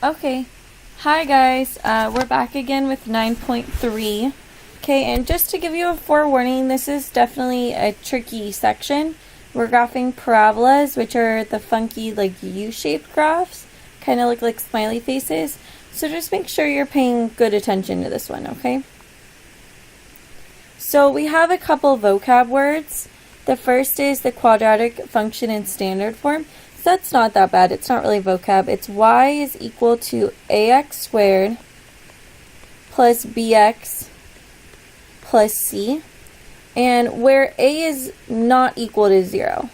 Okay, hi guys, we're back again with 9.3. Okay, and just to give you a forewarning, this is definitely a tricky section. We're graphing parabolas, which are the funky like U-shaped graphs, kind of look like smiley faces. So just make sure you're paying good attention to this one, okay? So we have a couple vocab words. The first is the quadratic function in standard form. So that's not that bad. It's not really vocab. It's y is equal to ax squared plus bx plus c. And where a is not equal to 0.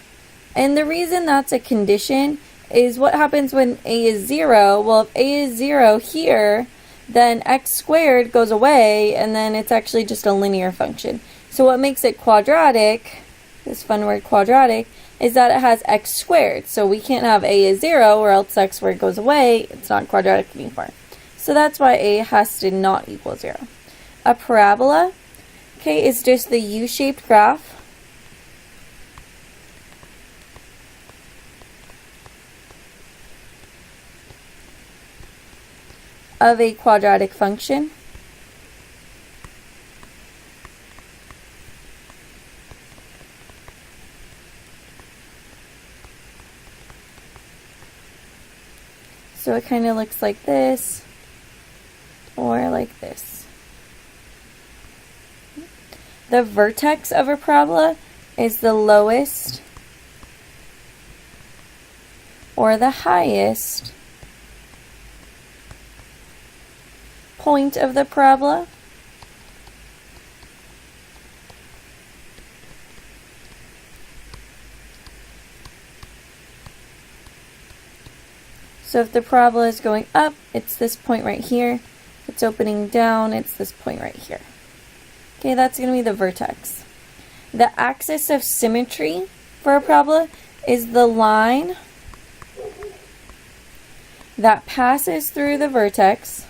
And the reason that's a condition is what happens when a is 0. Well, if a is 0 here, then x squared goes away, and then it's actually just a linear function. So what makes it quadratic, this fun word quadratic, is that it has x squared. So we can't have a is 0 or else x squared goes away. It's not quadratic anymore. So that's why a has to not equal 0. A parabola, okay, is just the U-shaped graph. Of a quadratic function. So it kind of looks like this, or like this. The vertex of a parabola is the lowest or the highest point of the parabola. So if the parabola is going up, it's this point right here. If it's opening down, it's this point right here. Okay, that's going to be the vertex. The axis of symmetry for a parabola is the line that passes through the vertex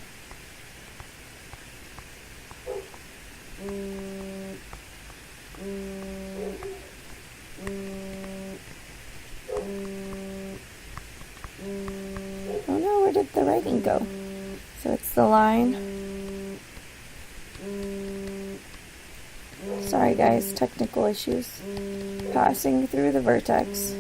oh no, where did the writing go? So it's the line. Sorry guys, technical issues. Passing through the vertex.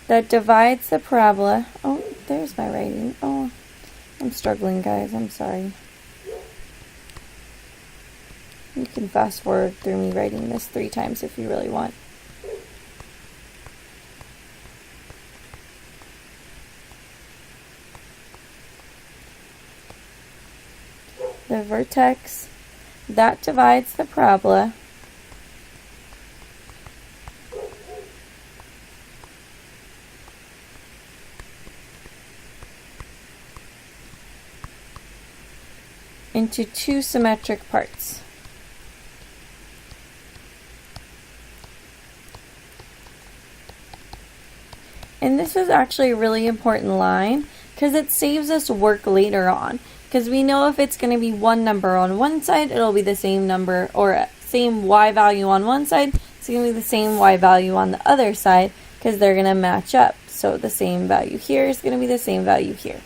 That divides the parabola. Oh, there's my writing. Oh, I'm struggling guys, I'm sorry. You can fast forward through me writing this 3 times if you really want. The vertex that divides the parabola into 2 symmetric parts. And this is actually a really important line because it saves us work later on. Because we know if it's going to be one number on one side, it'll be the same number or same y value on one side. It's going to be the same y value on the other side because they're going to match up. So the same value here is going to be the same value here.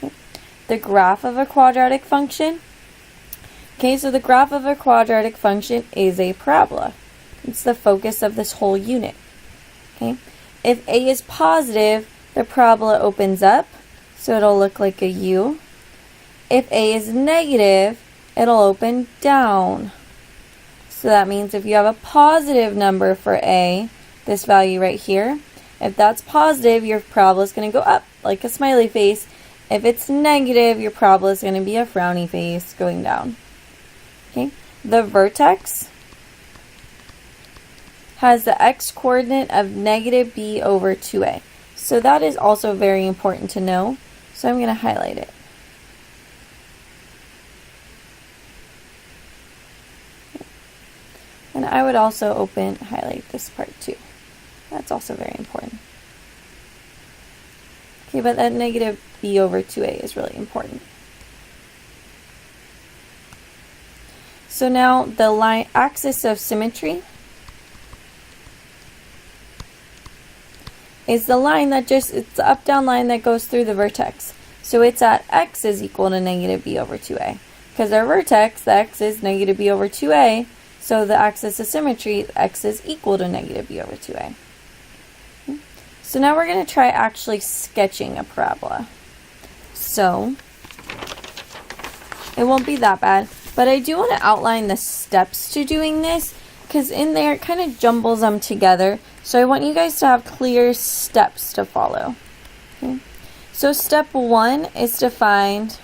Okay. The graph of a quadratic function. Okay, so the graph of a quadratic function is a parabola. It's the focus of this whole unit. Okay. If a is positive, the parabola opens up, so it'll look like a U. If a is negative, it'll open down. So that means if you have a positive number for a, this value right here, if that's positive, your parabola is going to go up like a smiley face. If it's negative, your parabola is going to be a frowny face going down. Okay, the vertex has the x-coordinate of negative b over 2a. So that is also very important to know. So I'm going to highlight it. And I would also highlight this part too. That's also very important. Okay, but that negative b over 2a is really important. So now the line axis of symmetry is the line that it's the up-down line that goes through the vertex. So it's at x is equal to negative b over 2a. Because our vertex, the x is negative b over 2a, so the axis of symmetry, x is equal to negative b over 2a. So now we're going to try actually sketching a parabola. So it won't be that bad, but I do want to outline the steps to doing this, because in there it kind of jumbles them together. So I want you guys to have clear steps to follow. Okay. So step 1 is to find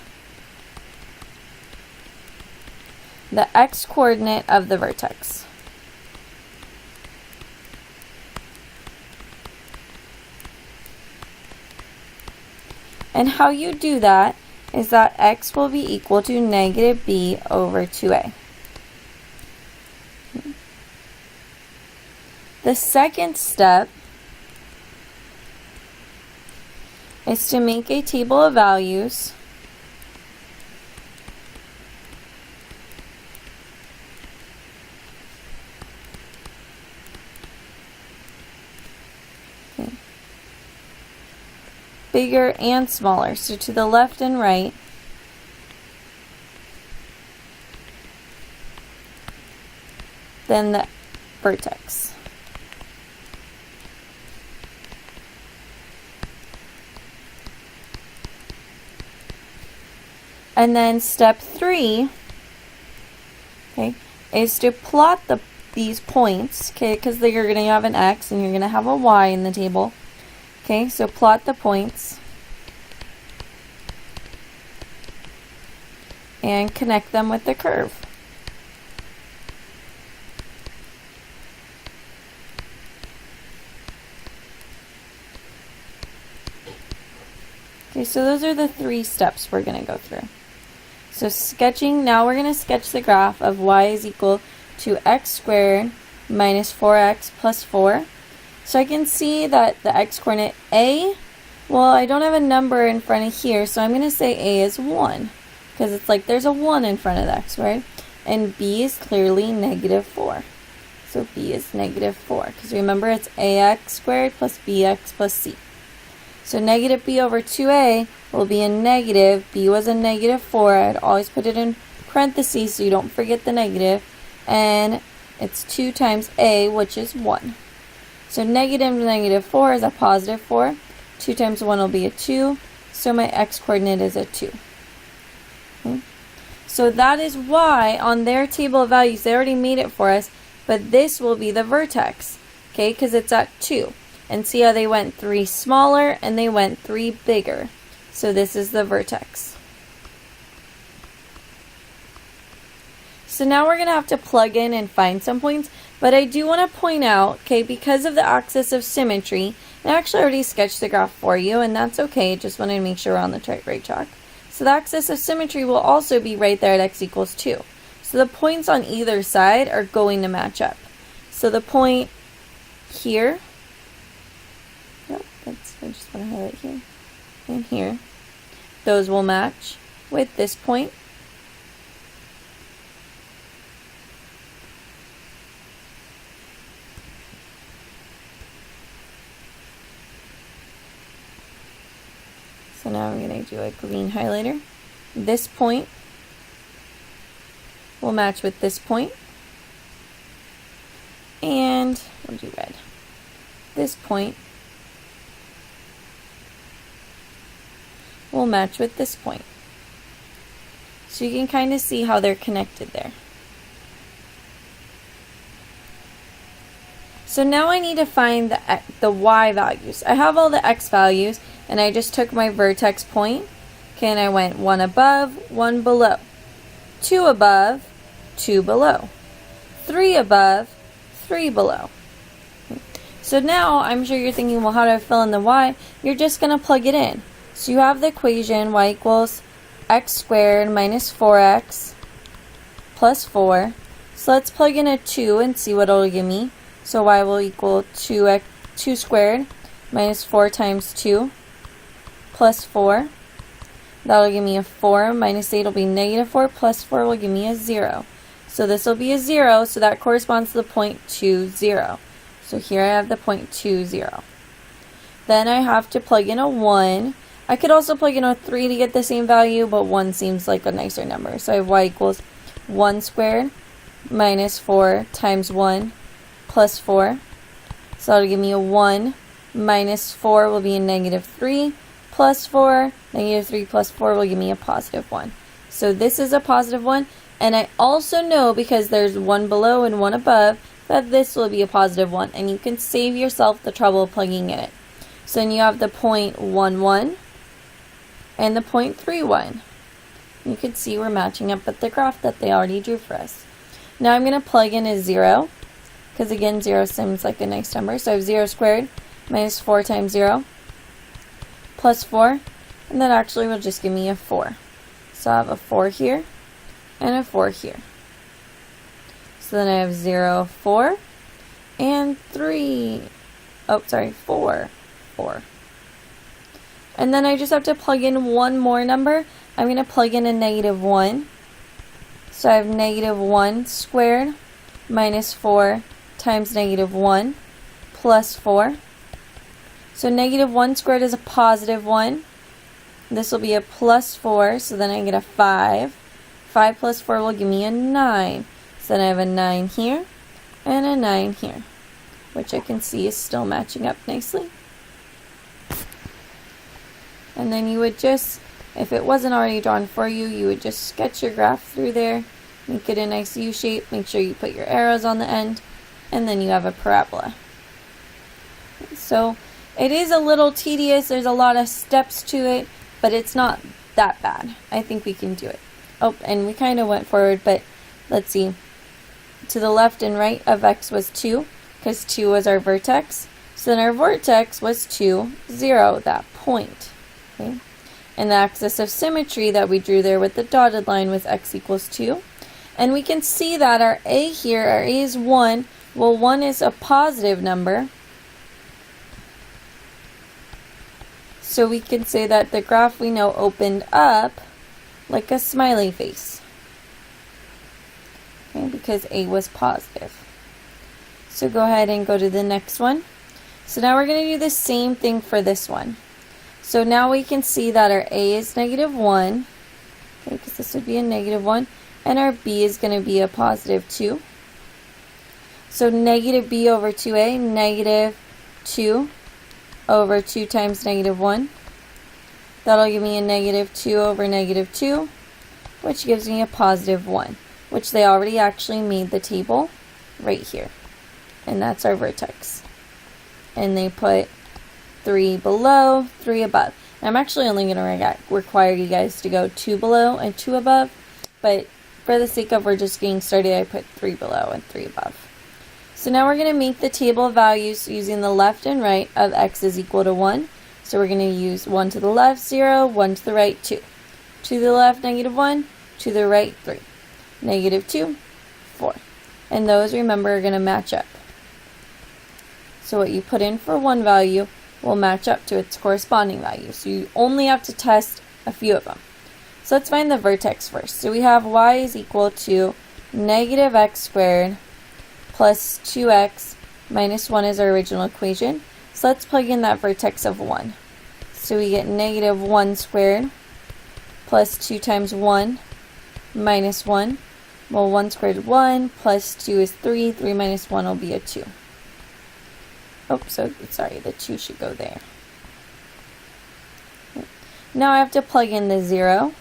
the x-coordinate of the vertex. And how you do that is that x will be equal to negative b over 2a. The second step is to make a table of values bigger and smaller, so to the left and right. Then the vertex. And then step 3, okay, is to plot these points, okay, because you're going to have an x and you're going to have a y in the table. Okay, so plot the points and connect them with the curve. Okay, so those are the 3 steps we're going to go through. So sketching, now we're going to sketch the graph of y is equal to x squared minus 4x plus 4. So I can see that the x-coordinate a, well, I don't have a number in front of here, so I'm going to say a is 1. Because it's like there's a 1 in front of the x, right? And b is clearly negative 4. So b is negative 4. Because remember, it's ax squared plus bx plus c. So negative b over 2a will be a negative. B was a negative 4. I'd always put it in parentheses so you don't forget the negative. And it's 2 times a, which is 1. So negative to negative 4 is a positive 4. 2 times 1 will be a 2. So my x-coordinate is a 2. Okay. So that is why on their table of values, they already made it for us, but this will be the vertex, okay, because it's at 2. And see how they went 3 smaller and they went 3 bigger. So this is the vertex. So now we're going to have to plug in and find some points, but I do want to point out, okay, because of the axis of symmetry, I actually already sketched the graph for you, and that's okay, just wanted to make sure we're on the right track. So the axis of symmetry will also be right there at x equals 2. So the points on either side are going to match up. So the point here, I just want to highlight here, and here, those will match with this point. So now I'm going to do a green highlighter. This point will match with this point. And we'll do red. This point will match with this point. So you can kind of see how they're connected there. So now I need to find the y values. I have all the x values, and I just took my vertex point, okay, and I went 1 above, 1 below, 2 above, 2 below, 3 above, 3 below. So now I'm sure you're thinking, well, how do I fill in the y? You're just going to plug it in. So you have the equation y equals x squared minus 4x plus 4. So let's plug in a 2 and see what it'll give me. So y will equal 2 squared minus 4 times 2 plus 4. That'll give me a 4. Minus 8 will be negative 4. Plus 4 will give me a 0. So this will be a 0. So that corresponds to the point 2, 0. So here I have the point 2, 0. Then I have to plug in a 1. I could also plug in a 3 to get the same value, but 1 seems like a nicer number. So I have y equals 1 squared minus 4 times 1 plus 4. So that'll give me a 1 minus 4 will be a negative 3 plus 4. Negative 3 plus 4 will give me a positive 1. So this is a positive 1. And I also know, because there's 1 below and 1 above, that this will be a positive 1. And you can save yourself the trouble of plugging in it. So then you have the 0.11 and the 0.31. You can see we're matching up with the graph that they already drew for us. Now I'm going to plug in a 0, because again 0 seems like a nice number. So I have 0 squared minus 4 times 0 plus 4, and that actually will just give me a 4. So I have a 4 here and a 4 here. So then I have 0, 4, and 3. Oh, sorry, 4. 4. And then I just have to plug in one more number. I'm going to plug in a negative 1. So I have negative 1 squared minus 4 times negative 1 plus 4. So negative 1 squared is a positive 1. This will be a plus 4, so then I get a 5. 5 plus 4 will give me a 9. So then I have a 9 here and a 9 here, which I can see is still matching up nicely. And then you would just, if it wasn't already drawn for you, you would just sketch your graph through there, make it a nice U shape, make sure you put your arrows on the end, and then you have a parabola. So it is a little tedious, there's a lot of steps to it, but it's not that bad. I think we can do it. Oh, and we kind of went forward, but let's see. To the left and right of x was 2, because 2 was our vertex. So then our vertex was 2, 0, that point. Okay. And the axis of symmetry that we drew there with the dotted line was x equals 2. And we can see that our a here, our a is 1. Well, 1 is a positive number. So we can say that the graph we know opened up like a smiley face. Okay, because a was positive. So go ahead and go to the next one. So now we're going to do the same thing for this one. So now we can see that our a is negative 1, okay, because this would be a negative 1, and our b is going to be a positive 2. So negative b over 2a, negative 2 over 2 times negative 1. That'll give me a negative 2 over negative 2, which gives me a positive 1, which they already actually made the table right here. And that's our vertex. And they put 3 below, 3 above. And I'm actually only going to require you guys to go 2 below and 2 above, but for the sake of we're just getting started, I put 3 below and 3 above. So now we're going to make the table of values using the left and right of x is equal to 1. So we're going to use 1 to the left, 0, 1 to the right, 2. To the left, negative 1, to the right, 3. Negative 2, 4. And those, remember, are going to match up. So what you put in for one value will match up to its corresponding value. So you only have to test a few of them. So let's find the vertex first. So we have y is equal to negative x squared plus 2x minus 1 is our original equation. So let's plug in that vertex of 1. So we get negative 1 squared plus 2 times 1 minus 1. Well, 1 squared is 1, plus 2 is 3. 3 minus 1 will be a 2. Oh, so sorry, the 2 should go there. Now I have to plug in the 0.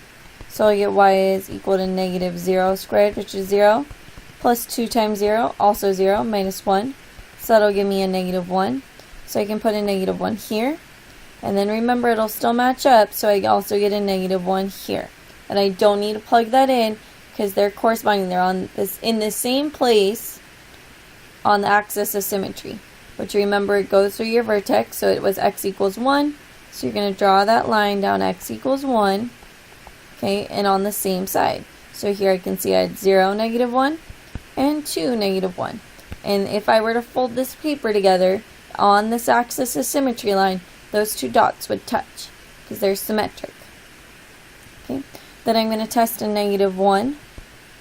So I get y is equal to negative 0 squared, which is 0, plus 2 times 0, also 0, minus 1. So that'll give me a negative 1. So I can put a negative 1 here. And then remember, it'll still match up, so I also get a negative 1 here. And I don't need to plug that in because they're corresponding. They're on this in the same place on the axis of symmetry. Which, remember, it goes through your vertex, so it was x equals 1. So you're going to draw that line down x equals 1, okay, and on the same side. So here I can see I had 0, negative 1, and 2, negative 1. And if I were to fold this paper together on this axis of symmetry line, those two dots would touch because they're symmetric. Okay, then I'm going to test a negative 1.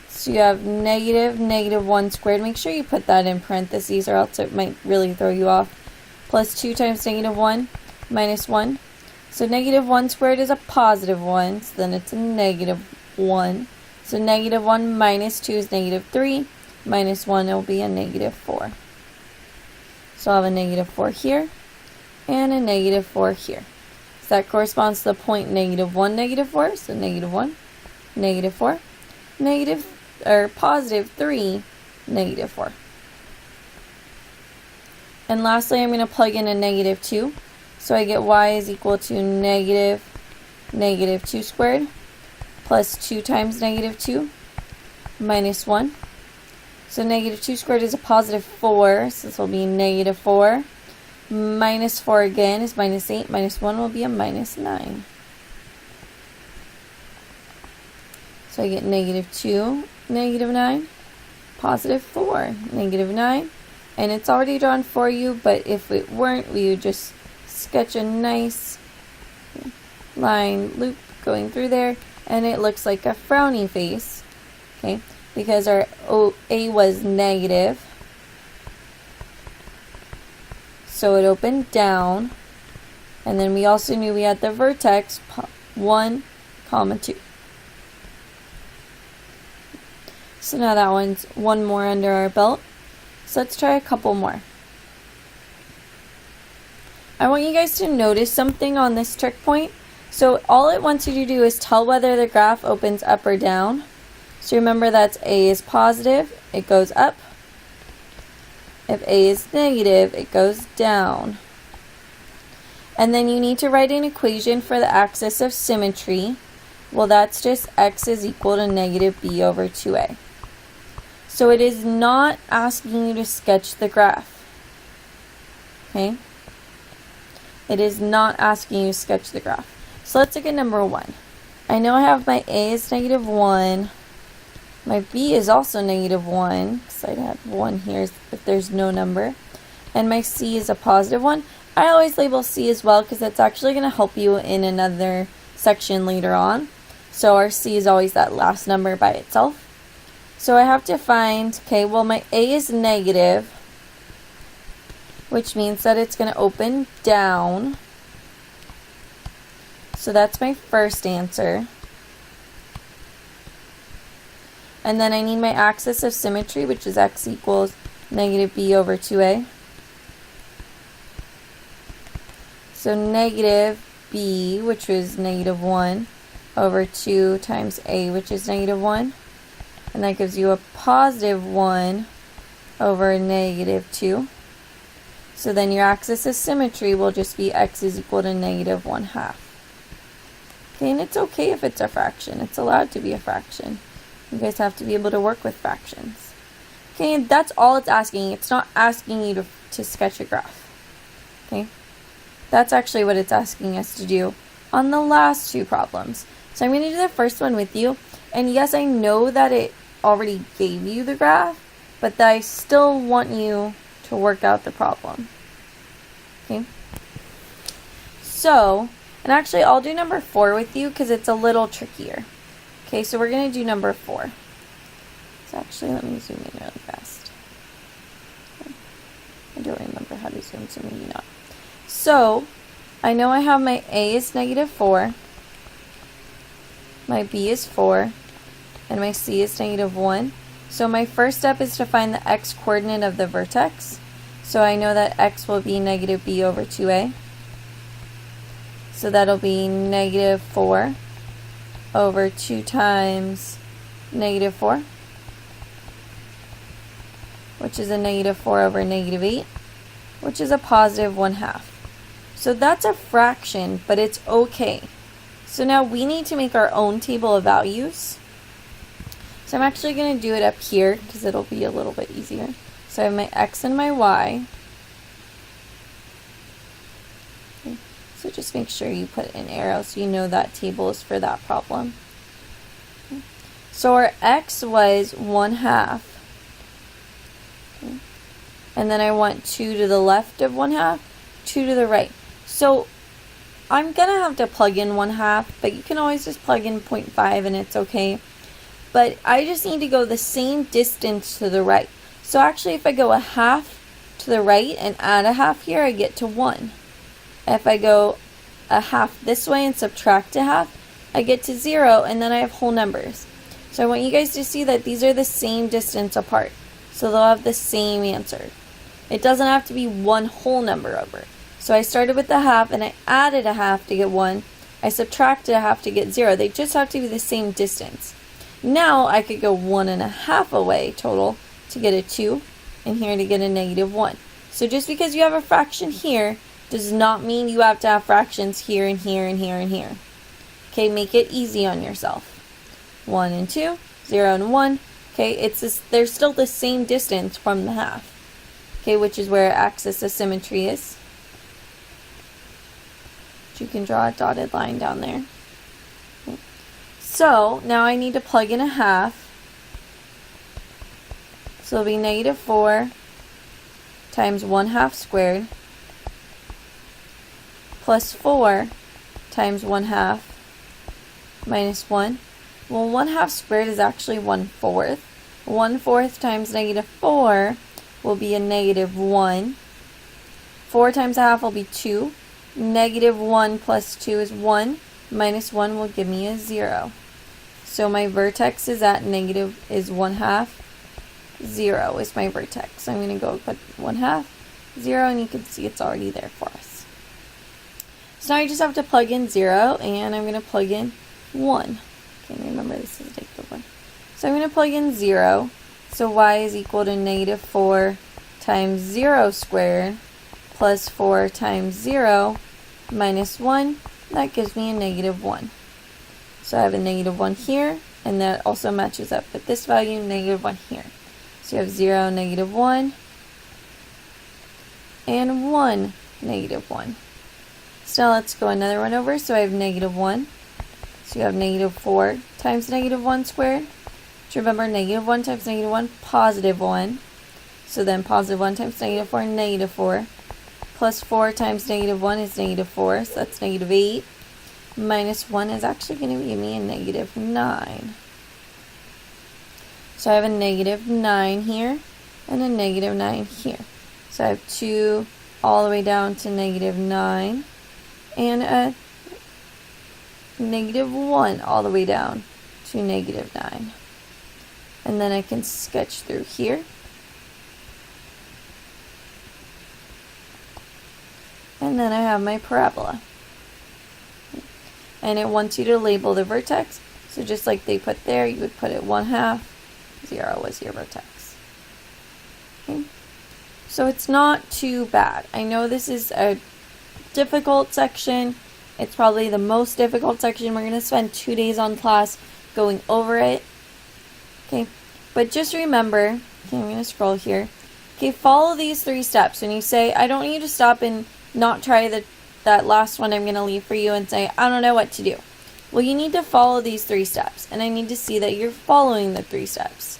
So you have negative 1 squared. Make sure you put that in parentheses or else it might really throw you off. Plus 2 times negative 1. minus 1. So negative 1 squared is a positive 1, so then it's a negative 1. So negative 1 minus 2 is negative 3. Minus 1 will be a negative 4. So I'll have a negative 4 here and a negative 4 here. So that corresponds to the point negative 1, negative 4. So negative 1, negative 4, positive 3, negative 4. And lastly, I'm going to plug in a negative 2. So I get y is equal to negative 2 squared plus 2 times negative 2 minus 1. So negative 2 squared is a positive 4, so this will be negative 4. Minus 4 again is minus 8. Minus 1 will be a minus 9. So I get negative 2, negative 9, positive 4, negative 9. And it's already drawn for you, but if it weren't, we would just sketch a nice line loop going through there, and it looks like a frowny face, okay, because our A was negative, so it opened down, and then we also knew we had the vertex 1, 2. So now that one's one more under our belt. So let's try a couple more. I want you guys to notice something on this trick point. So all it wants you to do is tell whether the graph opens up or down. So remember that's A is positive, it goes up. If A is negative, it goes down. And then you need to write an equation for the axis of symmetry. Well, that's just x is equal to negative b over 2a. So it is not asking you to sketch the graph. Okay? It is not asking you to sketch the graph. So let's look at number 1. I know I have my A is negative 1. My B is also negative 1, because I'd have 1 here if there's no number. And my C is a positive 1. I always label C as well, because that's actually going to help you in another section later on. So our C is always that last number by itself. So I have to find, okay, well my A is negative, which means that it's going to open down. So that's my first answer. And then I need my axis of symmetry, which is x equals negative b over 2a. So negative b, which was negative 1, over 2 times a, which is negative 1. And that gives you a positive 1 over negative 2. So then your axis of symmetry will just be x is equal to negative 1/2. Okay, and it's okay if it's a fraction. It's allowed to be a fraction. You guys have to be able to work with fractions. Okay, and that's all it's asking. It's not asking you to sketch a graph. Okay, that's actually what it's asking us to do on the last two problems. So I'm going to do the first one with you. And yes, I know that it already gave you the graph, but I still want you to work out the problem. Okay. So, and actually I'll do number 4 with you because it's a little trickier. Okay, so we're going to do number 4. So actually, let me zoom in really fast. Okay. I don't remember how to zoom, so maybe not. So, I know I have my A is negative 4, my B is 4, and my C is negative 1. So my first step is to find the x coordinate of the vertex. So I know that x will be negative b over 2a. So that'll be negative 4 over 2 times negative 4, which is a negative 4 over negative 8, which is a positive 1/2. So that's a fraction, but it's okay. So now we need to make our own table of values. So I'm actually going to do it up here because it'll be a little bit easier. So I have my x and my y. Okay. So just make sure you put an arrow so you know that table is for that problem. Okay. So our x was 1/2. Okay. And then I want 2 to the left of 1/2, 2 to the right. So I'm going to have to plug in 1/2, but you can always just plug in 0.5 and it's okay. But I just need to go the same distance to the right. So actually if I go 1/2 to the right and add 1/2 here, I get to 1. If I go a half this way and subtract a half, I get to 0, and then I have whole numbers. So I want you guys to see that these are the same distance apart. So they'll have the same answer. It doesn't have to be one whole number over. So I started with the half, and I added a half to get 1. I subtracted a half to get 0. They just have to be the same distance. Now I could go 1.5 away total to get a 2, and here to get a -1. So just because you have a fraction here does not mean you have to have fractions here and here and here and here. Okay, make it easy on yourself. 1 and 2, 0 and 1. Okay, they're still the same distance from the half. Okay, which is where axis of symmetry is. You can draw a dotted line down there. Okay. So now I need to plug in a half. So it'll be -4 times 1/2 squared plus 4 times 1/2 minus 1. Well, 1/2 squared is actually 1/4. 1/4 times -4 will be a -1. 4 times a half will be 2. -1 plus 2 is 1. Minus 1 will give me a 0. So my vertex is at is 1/2. 0 is my vertex. I'm going to go put 1/2, 0, and you can see it's already there for us. So now I just have to plug in 0, and I'm going to plug in 1. Okay, remember this is a negative 1. So I'm going to plug in 0. So y is equal to -4 times 0 squared plus 4 times 0 minus 1. That gives me a -1. So I have a -1 here, and that also matches up with this value, -1 here. So you have 0, -1, and 1, -1. So now let's go another one over. So I have -1. So you have -4 times -1 squared. So remember, -1 times -1, +1. So then +1 times -4, -4. Plus 4 times -1 is -4, so that's -8. Minus 1 is actually going to give me a -9. So I have a -9 here and a -9 here. So I have 2 all the way down to -9 and a -1 all the way down to -9. And then I can sketch through here. And then I have my parabola. And it wants you to label the vertex. So just like they put there, you would put it 1/2, 0 was your vertex. Okay. So it's not too bad. I know this is a difficult section. It's probably the most difficult section. We're going to spend 2 days on class going over it. Okay, but just remember, okay, I'm going to scroll here. Okay, follow these 3 steps. When you say, I don't need to stop and not try that last one I'm going to leave for you and say, I don't know what to do. Well, you need to follow these 3 steps, and I need to see that you're following the 3 steps.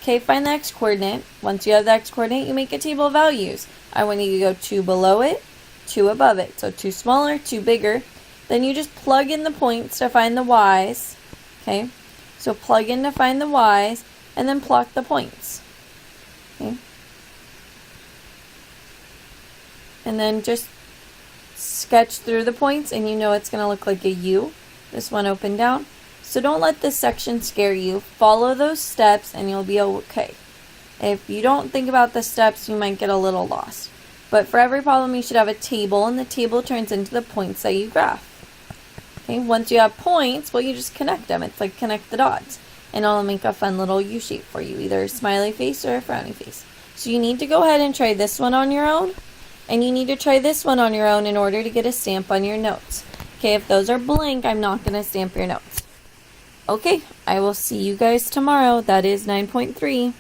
Okay, find the x-coordinate. Once you have the x-coordinate, you make a table of values. I want you to go 2 below it, 2 above it. So 2 smaller, 2 bigger. Then you just plug in the points to find the y's. Okay, so plug in to find the y's, and then plot the points. Okay. And then just sketch through the points, and you know it's going to look like a U. This one open down. So don't let this section scare you. Follow those steps and you'll be okay. If you don't think about the steps, you might get a little lost. But for every problem, you should have a table, and the table turns into the points that you graph. Okay, once you have points, well, you just connect them. It's like connect the dots. And it'll make a fun little U shape for you, either a smiley face or a frowny face. So you need to go ahead and try this one on your own. And you need to try this one on your own in order to get a stamp on your notes. Okay, if those are blank, I'm not going to stamp your notes. Okay, I will see you guys tomorrow. That is 9.3.